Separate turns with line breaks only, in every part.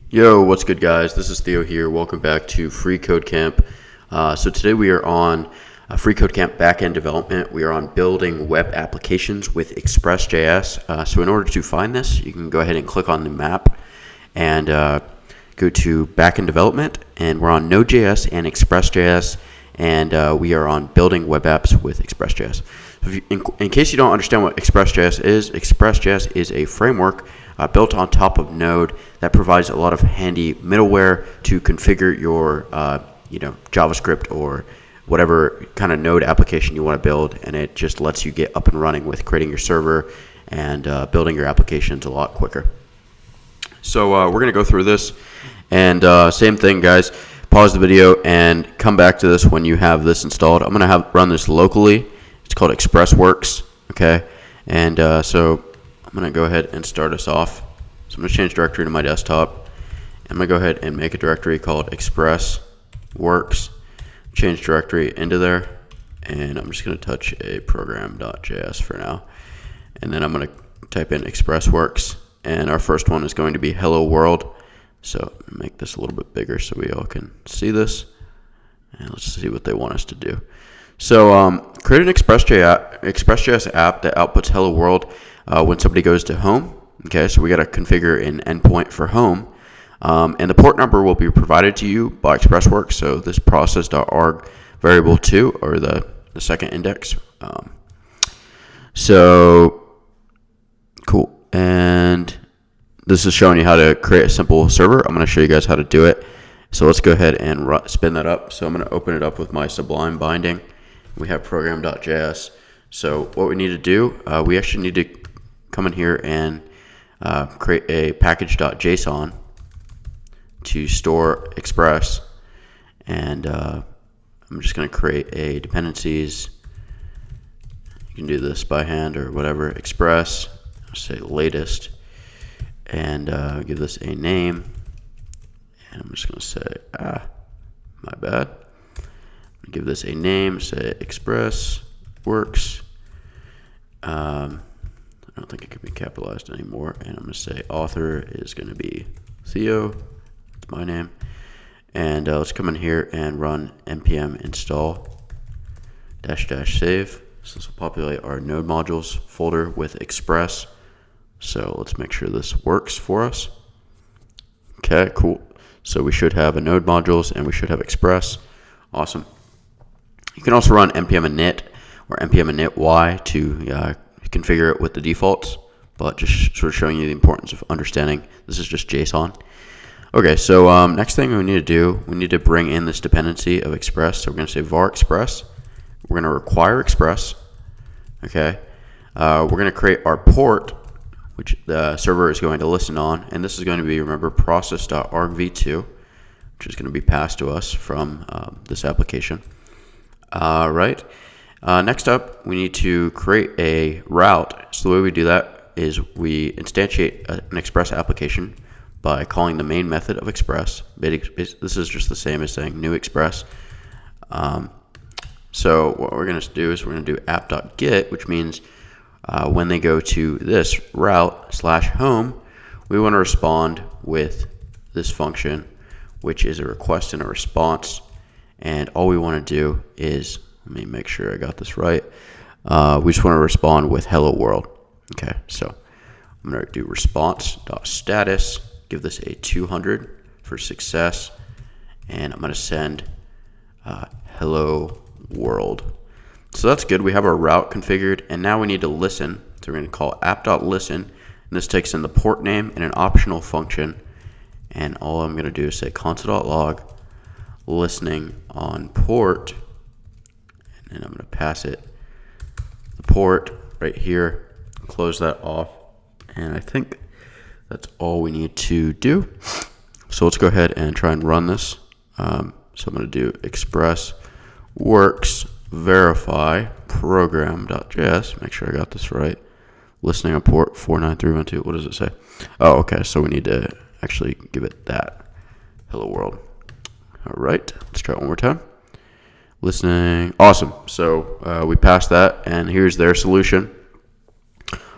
Yo, what's good, guys? This is Theo here. Welcome back to Free Code Camp. So today we are on Free Code Camp backend development. We are on building web applications with Express.js. So in order to find this, you can go ahead and click on the map and go to backend development. And we're on Node.js and Express.js, and we are on building web apps with Express.js. In case you don't understand what Express.js is a framework built on top of Node that provides a lot of handy middleware to configure your JavaScript or whatever kind of Node application you want to build, and it just lets you get up and running with creating your server and building your applications a lot quicker. So we're going to go through this, and same thing, guys. Pause the video and come back to this when you have this installed. I'm going to run this locally. It's called ExpressWorks, okay? And so I'm going to go ahead and start us off. So I'm going to change directory to my desktop. I'm going to go ahead and make a directory called ExpressWorks. Change directory into there. And I'm just going to touch a program.js for now. And then I'm going to type in ExpressWorks. And our first one is going to be Hello World. So make this a little bit bigger so we all can see this. And let's see what they want us to do. So create an Express.js app that outputs Hello World when somebody goes to home. Okay, so we got to configure an endpoint for home. And the port number will be provided to you by ExpressWorks. So this process.arg variable 2, or the second index. So cool. And this is showing you how to create a simple server. I'm going to show you guys how to do it. So let's go ahead and spin that up. So I'm going to open it up with my Sublime binding. We have program.js. So what we need to do, we actually need to come in here and create a package.json to store Express. And I'm just going to create a dependencies. You can do this by hand or whatever. Express, say latest, and give this a name. And I'm just going to say, my bad. Give this a name, say ExpressWorks. I don't think it can be capitalized anymore. And I'm going to say author is going to be Theo. That's my name. And let's come in here and run npm install -- save. So this will populate our node modules folder with Express. So let's make sure this works for us. Okay, cool. So we should have a node modules and we should have Express. Awesome. You can also run npm init or npm init-y to configure it with the defaults, but just sort of showing you the importance of understanding this is just JSON. Okay, so next thing we need to do, we need to bring in this dependency of Express. So we're going to say var express. We're going to require Express. Okay, we're going to create our port, which the server is going to listen on, and this is going to be, remember, process.argv2, which is going to be passed to us from this application. Right. Next up, we need to create a route. So the way we do that is we instantiate an Express application by calling the main method of Express. This is just the same as saying new Express. So what we're going to do is we're going to do app.get, which means when they go to this route /home, we want to respond with this function, which is a request and a response. And all we want to do is, let me make sure I got this right. We just want to respond with hello world. Okay, so I'm going to do response.status, give this a 200 for success, and I'm going to send hello world. So that's good. We have our route configured, and now we need to listen. So we're going to call app.listen, and this takes in the port name and an optional function. And all I'm going to do is say console.log listening on port, and then I'm going to pass it the port right here, close that off, and I think that's all we need to do. So let's go ahead and try and run this. So I'm going to do ExpressWorks verify program.js, make sure I got this right, listening on port 49312. What does it say? Oh, okay, so we need to actually give it that hello world. All right, let's try it one more time. Listening, awesome. So we passed that, and here's their solution.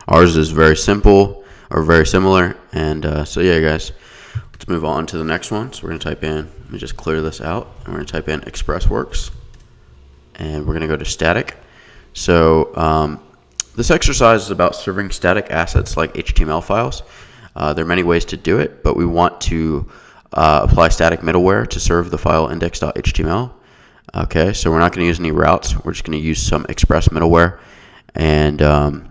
Ours is very simple, or very similar, and so yeah, guys, Let's move on to the next one. So we're going to type in, let me just clear this out, and we're going to type in ExpressWorks, and we're going to go to static. So this exercise is about serving static assets like HTML files. There are many ways to do it, but we want to apply static middleware to serve the file index.html. Okay, so we're not going to use any routes. We're just going to use some Express middleware. And all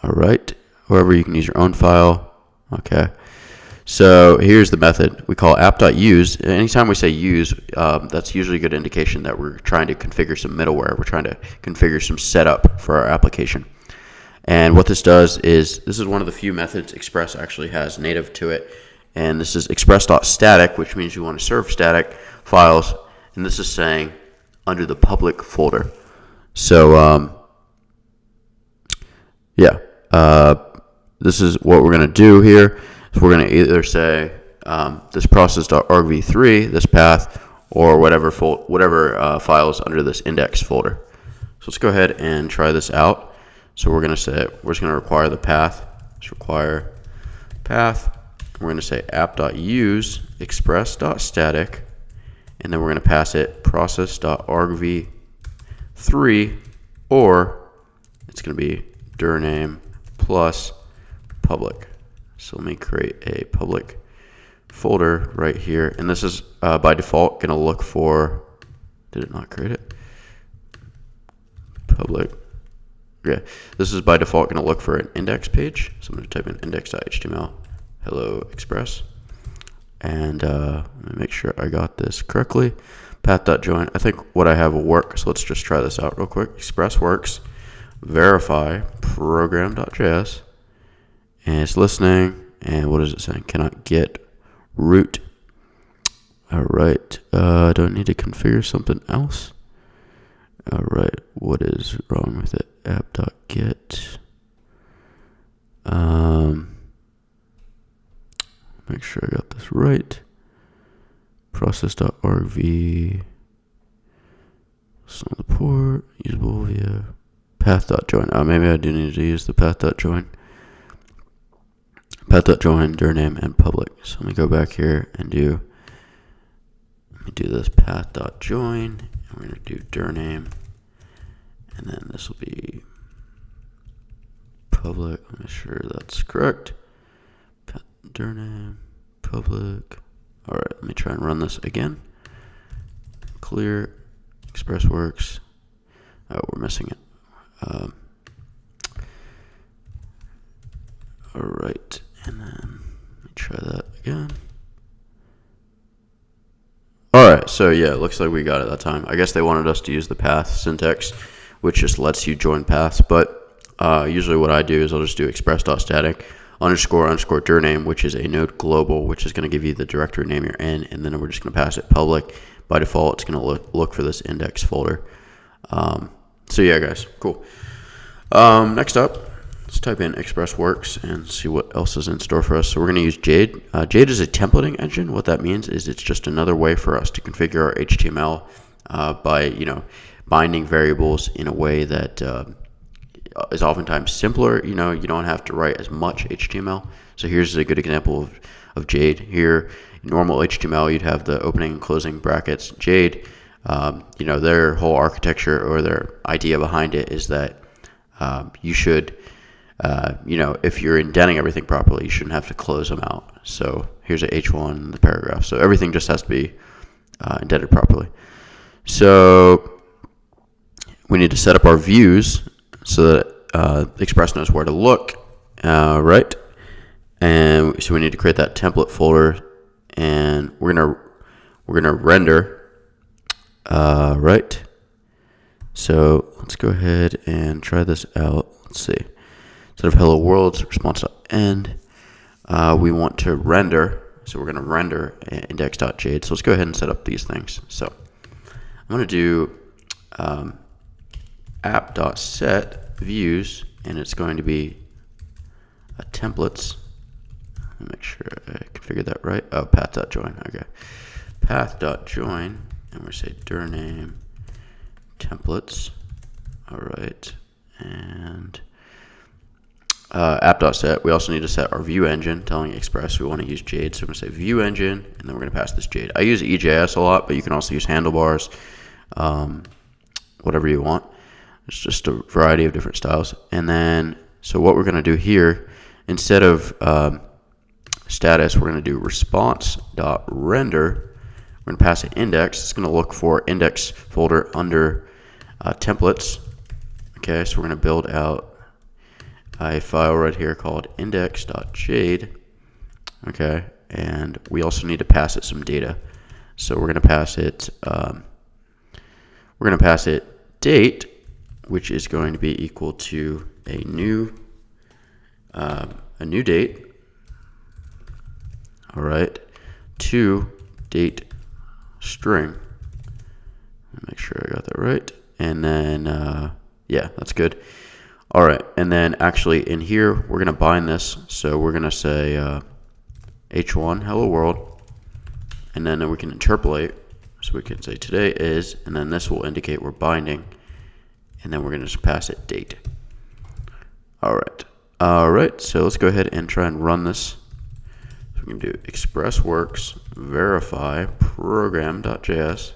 right, however, you can use your own file. Okay, so here's the method. We call app.use. Anytime we say use, that's usually a good indication that we're trying to configure some middleware. We're trying to configure some setup for our application. And what this does is, this is one of the few methods Express actually has native to it. And this is express.static, which means you want to serve static files. And this is saying under the public folder. So yeah, this is what we're going to do here. So we're going to either say this process.argv3, this path, or whatever files under this index folder. So let's go ahead and try this out. So we're going to say, we're just going to require the path. Let's require path. We're going to say app.use express.static, and then we're going to pass it process.argv3, or it's going to be dir name plus public. So let me create a public folder right here, and this is by default going to look for, did it not create it? Public. Yeah, this is by default going to look for an index page. So I'm going to type in index.html, hello Express, and let me make sure I got this correctly. Path.join. I think what I have will work, so let's just try this out real quick. ExpressWorks, verify program.js, and it's listening. And what is it saying? Cannot get root. All right. Do I need to configure something else? All right. What is wrong with it? App.get. Make sure I got this right. Process.argv. It's on the port. Usable via path.join. Maybe I do need to use the path.join. Path.join, dir name, and public. So let me go back here and let me do this path.join, and we're going to do dir name, and then this will be public. Let me make sure that's correct. Dir name, public. All right, let me try and run this again. Clear, ExpressWorks. Oh, we're missing it. All right, and then let me try that again. All right, so yeah, it looks like we got it that time. I guess they wanted us to use the path syntax, which just lets you join paths. But usually what I do is I'll just do express.static __ dir name, which is a node global, which is going to give you the directory name you're in, and then we're just going to pass it public. By default, it's going to look for this index folder. So yeah, guys, cool. Next up, let's type in ExpressWorks and see what else is in store for us. So we're going to use Jade. Jade is a templating engine. What that means is it's just another way for us to configure our HTML by binding variables in a way that is oftentimes simpler. You don't have to write as much HTML. So here's a good example of Jade. Here, in normal HTML, you'd have the opening and closing brackets. Jade, their whole architecture or their idea behind it is that you should, if you're indenting everything properly, you shouldn't have to close them out. So here's a H1, the paragraph. So everything just has to be indented properly. So we need to set up our views so that Express knows where to look, right? And so we need to create that template folder, and we're gonna render, right? So let's go ahead and try this out. Let's see. Instead of hello world, response.end, we want to render. So we're going to render index.jade. So let's go ahead and set up these things. So I'm going to do app.set views, and it's going to be templates. Let me make sure I configured that right. Oh, path.join. Okay. Path.join, and we're going to say dir name templates. All right. And app.set. We also need to set our view engine, telling Express we want to use Jade. So we're going to say view engine, and then we're going to pass this Jade. I use EJS a lot, but you can also use handlebars, whatever you want. It's just a variety of different styles. And then, so what we're going to do here, instead of status, we're going to do response.render. We're going to pass an index. It's going to look for index folder under templates. Okay, so we're going to build out a file right here called index.jade. Okay, and we also need to pass it some data. So we're going to pass it date, which is going to be equal to a new date. All right, to date string. Make sure I got that right. And then yeah, that's good. All right, and then actually in here we're gonna bind this. So we're gonna say h1 hello world, and then we can interpolate. So we can say today is, and then this will indicate we're binding, and then we're gonna just pass it date. All right. So let's go ahead and try and run this. So we can do expressworks verify program.js.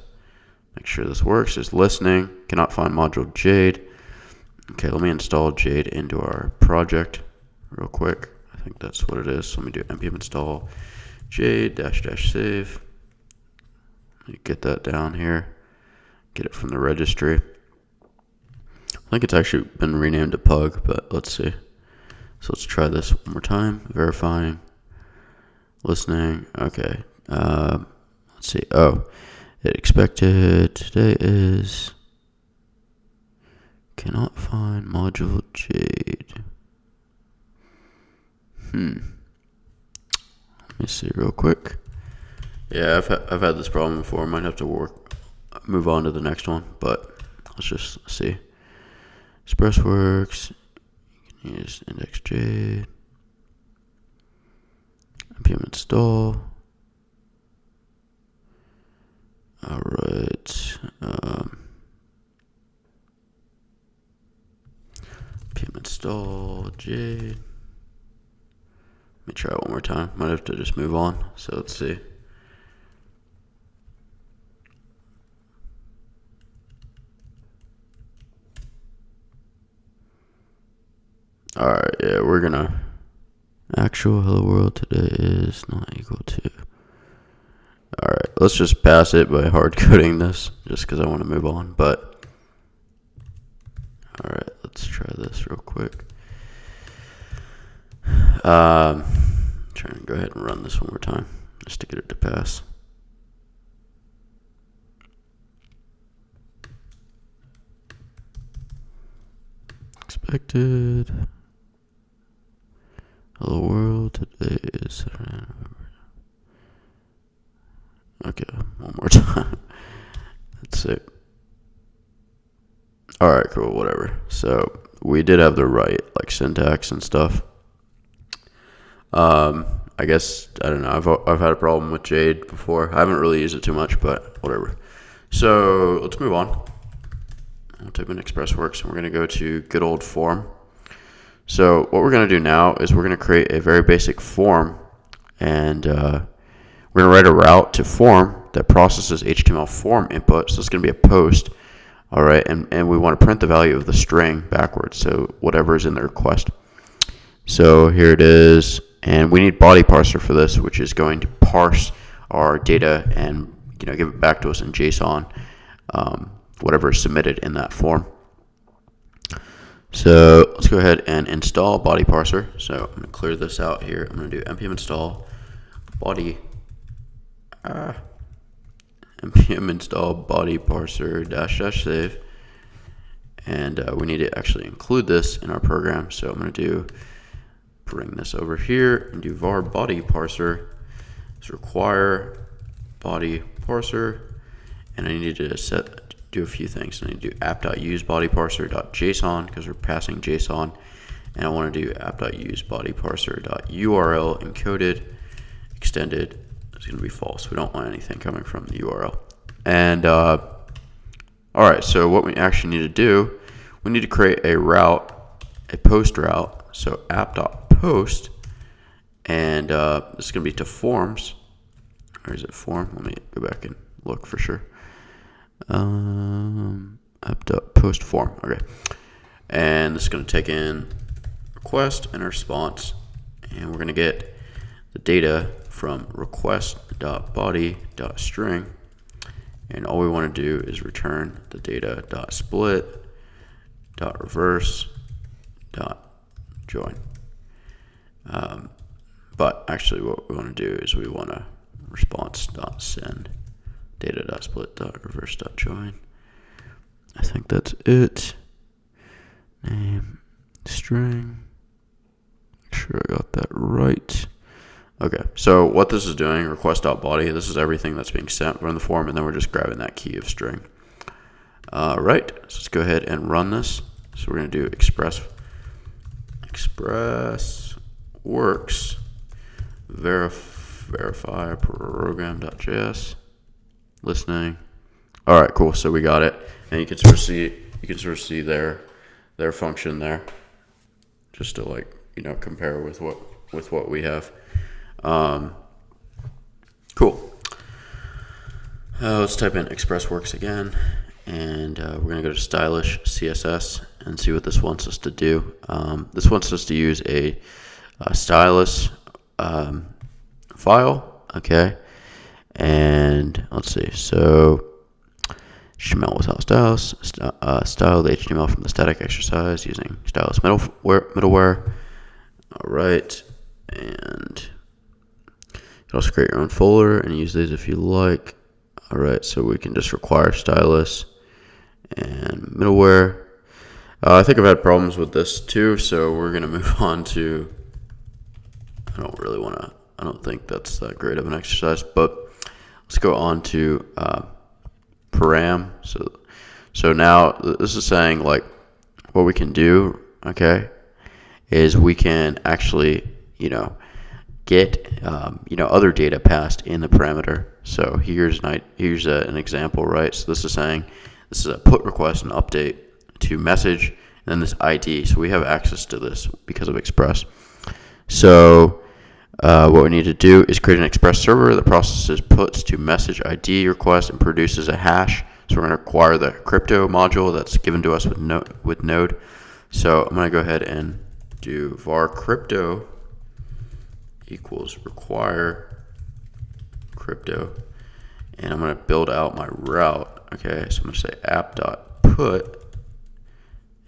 Make sure this works. Is listening. Cannot find module Jade. Okay, let me install Jade into our project real quick. I think that's what it is. So let me do npm install Jade -- save. Let me get that down here. Get it from the registry. I think it's actually been renamed to Pug, but let's see. So let's try this one more time. Verifying. Listening. Okay. Let's see. Oh, it expected today is. Cannot find module Jade. Let me see real quick. Yeah, I've had this problem before. Might have to move on to the next one, but let's just see. ExpressWorks. You can use index Jade. npm install. All right. npm install Jade. Let me try it one more time. Might have to just move on. So let's see. All right, yeah, we're gonna actual hello world today is not equal to. All right, let's just pass it by hard coding this, just because I want to move on. But all right, let's try this real quick. Trying to go ahead and run this one more time, just to get it to pass. Expected. Hello world, today is. Okay, one more time. That's it. Alright, cool, whatever. So, we did have the right, syntax and stuff. I guess, I don't know, I've had a problem with Jade before. I haven't really used it too much, but whatever. So, let's move on. I'll type in ExpressWorks, and we're going to go to good old form. So what we're going to do now is we're going to create a very basic form, and we're going to write a route to form that processes HTML form input. So it's going to be a post, all right, and we want to print the value of the string backwards, so whatever is in the request. So here it is, and we need body parser for this, which is going to parse our data and give it back to us in JSON, whatever is submitted in that form. So let's go ahead and install body parser. So I'm going to clear this out here. I'm going to do npm install body parser -- save, and we need to actually include this in our program. So I'm going to bring this over here and do var body parser. So require body parser, and I need to do a few things. I need to do app.useBodyParser.json because we're passing JSON, and I want to do app.useBodyParser.url encoded extended. It's going to be false. We don't want anything coming from the URL. And all right, so what we actually need to do, we need to create a route, a post route So app.post, and this is going to be to forms. Or is it form? Let me go back and look for sure. App.post form. Okay. And this is going to take in request and response, and we're going to get the data from request.body.string, and all we want to do is return the data.split.reverse.join. But actually what we want to do is we want to response.send data.split.reverse.join. I think that's it. Name string. Make sure I got that right. Okay, so what this is doing, request.body, this is everything that's being sent from the form, and then we're just grabbing that key of string. Right, so let's go ahead and run this. So we're going to do express works verify program.js listening. All right, cool. So we got it, and you can sort of see their function there, just to like compare with what we have. Cool. Let's type in ExpressWorks again, and we're going to go to stylish CSS and see what this wants us to do. This wants us to use a stylus file, okay, and let's see. So HTML without stylus, style the HTML from the static exercise using stylus middleware. All right, and you can also create your own folder and use these if you like. All right, so we can just require stylus and middleware. I think I've had problems with this too, so we're gonna move on to. I don't think that's that great of an exercise, but let's go on to param. So now this is saying like what we can do, okay, is we can actually get other data passed in the parameter. So here's an example, right? So this is saying this is a put request and update to message, and then this ID. So we have access to this because of Express. So what we need to do is create an Express server that processes puts to message ID request and produces a hash. So we're going to require the crypto module that's given to us with Node. So I'm going to go ahead and do var crypto equals require crypto, and I'm going to build out my route. Okay, so I'm going to say app.put,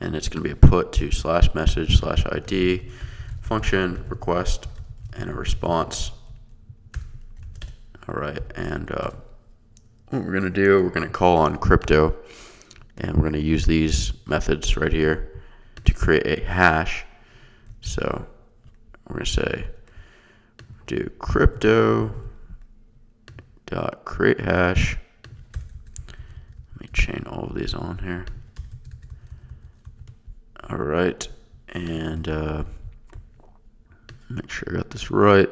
and it's going to be a put to /message/ID function request and a response. All right, and what we're going to do, we're going to call on crypto, and we're going to use these methods right here to create a hash. So we're going to say do crypto dot create hash. Let me chain all of these on here. All right, and make sure I got this right.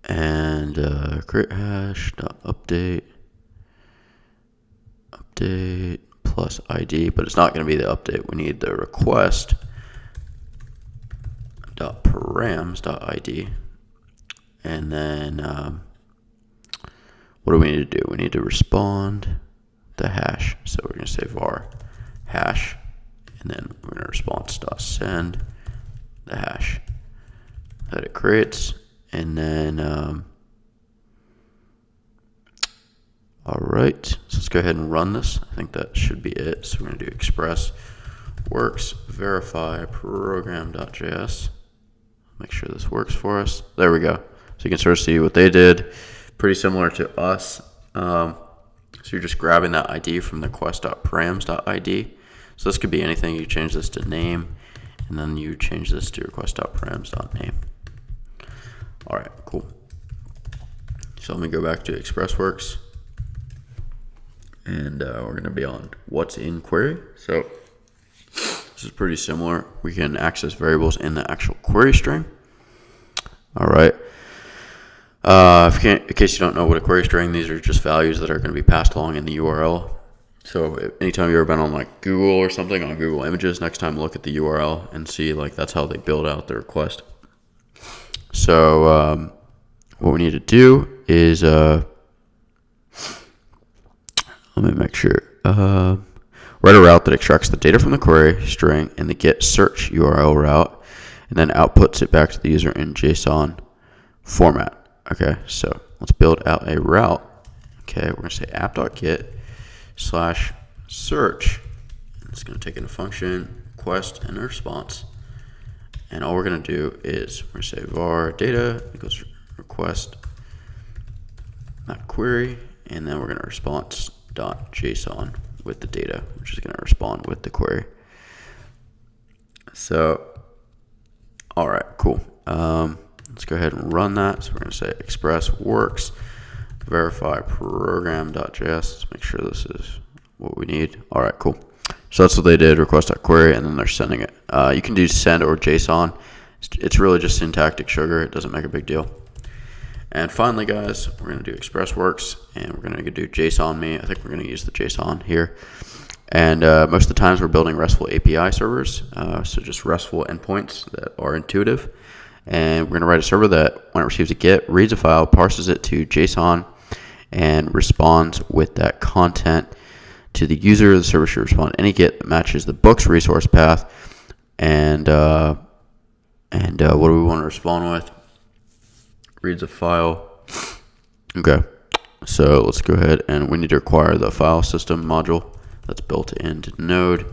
And create hash dot update plus ID, but it's not going to be the update. We need the request dot params dot ID, and then what do we need to do? We need to respond the hash. So we're going to say var hash, and then we're going to response.send the hash that it creates, and then all right, so let's go ahead and run this. I think that should be it. So we're going to do express works verify program.js. Make sure this works for us. There we go. So you can sort of see what they did. Pretty similar to us. So you're just grabbing that ID from the request.params.id. So this could be anything. You change this to name, and then you change this to request.params.name. All right, cool. So let me go back to ExpressWorks, and we're going to be on what's in query. So this is pretty similar. We can access variables in the actual query string. All right. In case you don't know what a query string, these are just values that are going to be passed along in the URL. So anytime you've ever been on like Google or something, on Google Images, next time look at the URL and see like that's how they build out the request. So what we need to do is let me make sure. Write a route that extracts the data from the query string in the get search URL route, and then outputs it back to the user in JSON format. Okay, so let's build out a route. Okay, we're going to say app.get/search. It's going to take in a function, request, and a response. And all we're going to do is we're going to say var data equals request, not query, and then we're going to response.json with the data, which is going to respond with the query. So, all right, cool. Let's go ahead and run that. So we're going to say express works, verify program.js. Let's make sure this is what we need. All right, cool. So that's what they did, request.query, and then they're sending it. You can do send or JSON. It's really just syntactic sugar. It doesn't make a big deal. And finally, guys, we're going to do express works, and we're going to do JSON me. I think we're going to use the JSON here. And most of the times we're building RESTful API servers, so just RESTful endpoints that are intuitive. And we're going to write a server that, when it receives a GET, reads a file, parses it to JSON, and responds with that content to the user. The server should respond to any GET that matches the book's resource path. And what do we want to respond with? Reads a file. Okay, so let's go ahead and we need to require the file system module that's built into Node.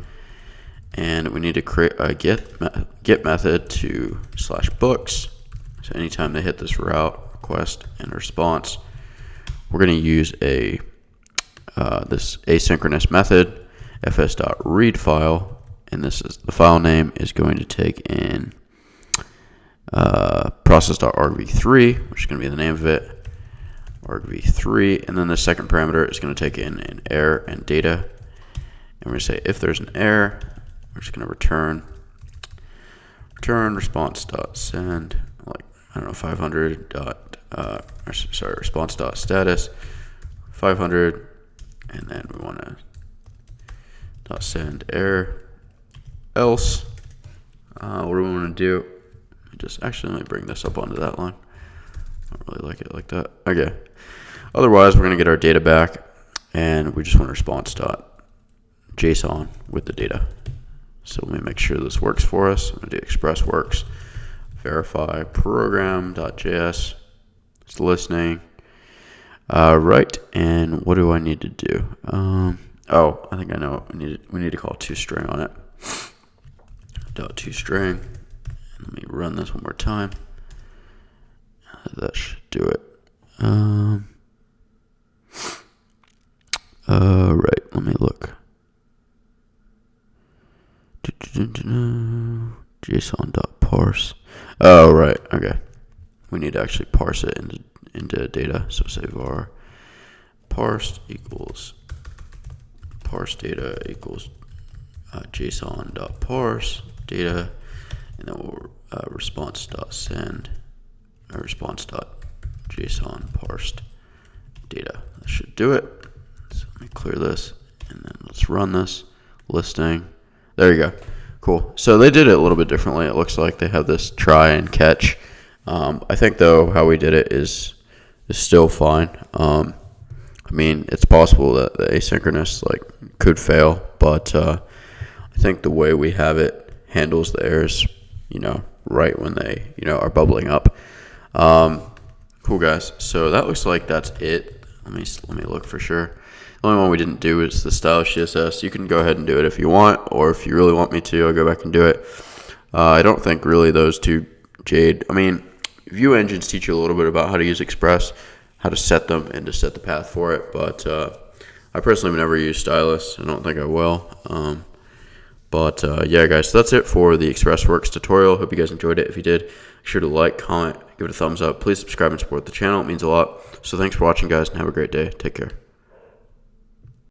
And we need to create a get method to /books. So anytime they hit this route, request, and response, we're going to use a this asynchronous method, fs.read file, and this is the file name is going to take in process.argv3, which is going to be the name of it, argv3, and then the second parameter is going to take in an error and data. And we're going to say if there's an error, we're just going to return response.send, like, I don't know, 500 response.status 500, and then we want to .send error else. What do we want to do? Just actually let me bring this up onto that line. I don't really like it like that. Okay. Otherwise, we're going to get our data back, and we just want response.json with the data. So let me make sure this works for us. I'm going to do express works, verify program.js. It's listening. Right, and what do I need to do? Oh, I think I know what we need to call toString on it. .toString. Let me run this one more time. That should do it. Right, let me look. JSON.parse. Oh, right, okay. We need to actually parse it into data. So say var parsed equals parse data equals JSON.parse data, and then we'll response.send response.json parsed data. That should do it. So let me clear this, and then let's run this listing. There you go. Cool. So they did it a little bit differently. It looks like they have this try and catch. I think though how we did it is still fine. I mean, it's possible that the asynchronous could fail, but I think the way we have it handles the errors, right when they, are bubbling up. Cool, guys. So that looks like that's it. Let me look for sure. The only one we didn't do is the stylish CSS. You can go ahead and do it if you want, or if you really want me to, I'll go back and do it. I don't think really those two, Jade. I mean, View engines teach you a little bit about how to use Express, how to set them, and to set the path for it. But I personally have never used Stylus. I don't think I will. Yeah, guys, so that's it for the ExpressWorks tutorial. Hope you guys enjoyed it. If you did, make sure to like, comment, give it a thumbs up. Please subscribe and support the channel. It means a lot. So thanks for watching, guys, and have a great day. Take care.